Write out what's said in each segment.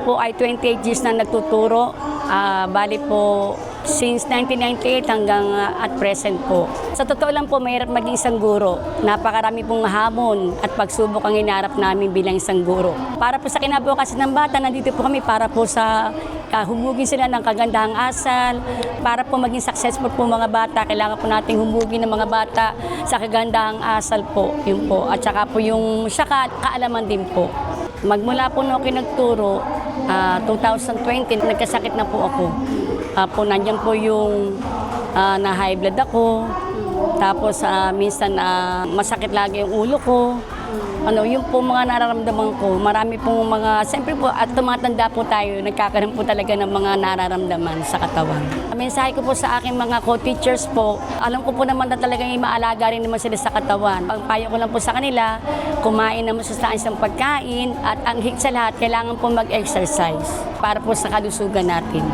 po ay 28 years na nagtuturo. Bali po, since 1998 hanggang at present po. Sa totoo lang po, mahirap maging isang guro. Napakarami pong hamon at pagsubok ang hinarap namin bilang isang guro. Para po sa kinabukasan ng bata, nandito po kami para po sa humugin sila ng kagandahang asal. Para po maging successful po mga bata, kailangan po nating humugin ng mga bata sa kagandahang asal po. Yun po. At saka po yung sa kaalaman din po. Magmula po nung nagturo, 2020, nagkasakit na po ako. Nandiyan po yung na high blood ako. Tapos minsan masakit lagi yung ulo ko. Yung po mga nararamdaman ko, marami pong mga, siyempre po at tumatanda po tayo, nagkakaroon po talaga ng mga nararamdaman sa katawan. Mensahe ko po sa aking mga co-teachers po, alam ko po naman na talagang maalaga rin naman sila sa katawan. Ang payo ko lang po sa kanila, kumain ng masustansiyang pagkain at ang higit sa lahat, kailangan po mag-exercise para po sa kalusugan natin.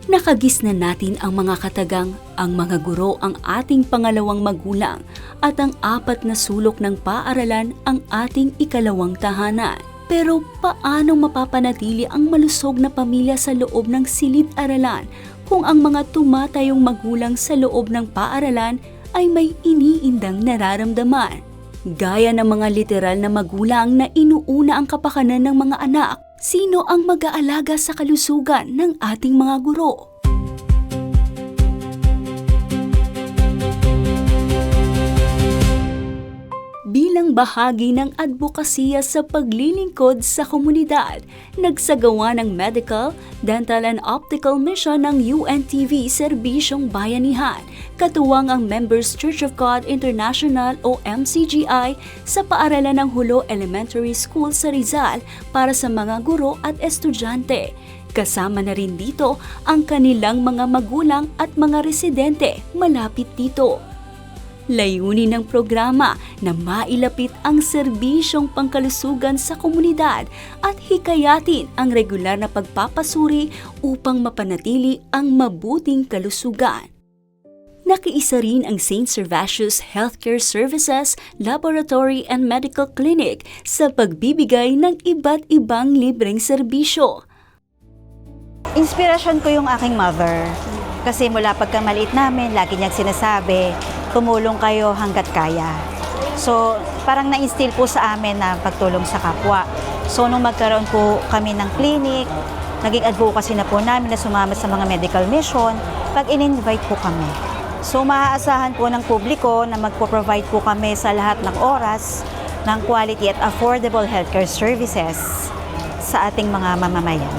Nakagis na natin ang mga katagang, ang mga guro ang ating pangalawang magulang at ang apat na sulok ng paaralan ang ating ikalawang tahanan. Pero paano mapapanatili ang malusog na pamilya sa loob ng silid-aralan kung ang mga tumatayong magulang sa loob ng paaralan ay may iniindang nararamdaman? Gaya ng mga literal na magulang na inuuna ang kapakanan ng mga anak, sino ang mag-aalaga sa kalusugan ng ating mga guro? Bilang bahagi ng advokasya sa paglilingkod sa komunidad, nagsagawa ng Medical, Dental and Optical Mission ng UNTV Serbisyong Bayanihan, katuwang ang Members Church of God International o MCGI sa paaralan ng Hulo Elementary School sa Rizal para sa mga guro at estudyante. Kasama na rin dito ang kanilang mga magulang at mga residente malapit dito. Layunin ng programa na mailapit ang serbisyong pangkalusugan sa komunidad at hikayatin ang regular na pagpapasuri upang mapanatili ang mabuting kalusugan. Nakiisa rin ang St. Servatius Healthcare Services, Laboratory and Medical Clinic sa pagbibigay ng iba't ibang libreng serbisyo. Inspirasyon ko yung aking mother. Kasi mula pagkamaliit namin, lagi niyang sinasabi, tumulong kayo hanggat kaya. So, parang na-instill po sa amin na pagtulong sa kapwa. So, nung magkaroon po kami ng clinic, naging advocacy na po namin na sumama sa mga medical mission, pag in-invite po kami. So, maaasahan po ng publiko na magpo-provide po kami sa lahat ng oras ng quality at affordable healthcare services sa ating mga mamamayan.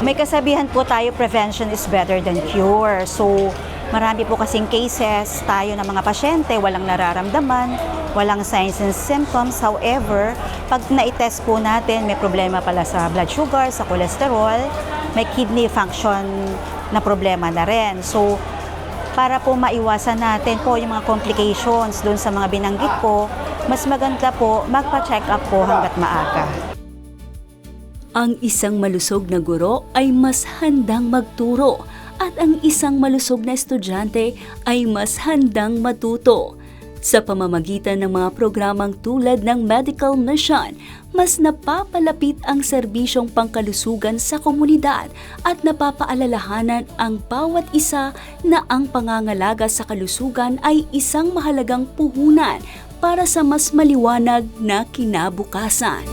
May kasabihan po tayo, prevention is better than cure. So, marami po kasing cases tayo ng mga pasyente, walang nararamdaman, walang signs and symptoms. However, pag na-test po natin, may problema pala sa blood sugar, sa cholesterol, may kidney function na problema na rin. So, para po maiwasan natin po yung mga complications doon sa mga binanggit ko, mas maganda po magpa-check up po hanggat maaga. Ang isang malusog na guro ay mas handang magturo at ang isang malusog na estudyante ay mas handang matuto. Sa pamamagitan ng mga programang tulad ng Medical Mission, mas napapalapit ang serbisyong pangkalusugan sa komunidad at napapaalalahanan ang bawat isa na ang pangangalaga sa kalusugan ay isang mahalagang puhunan para sa mas maliwanag na kinabukasan.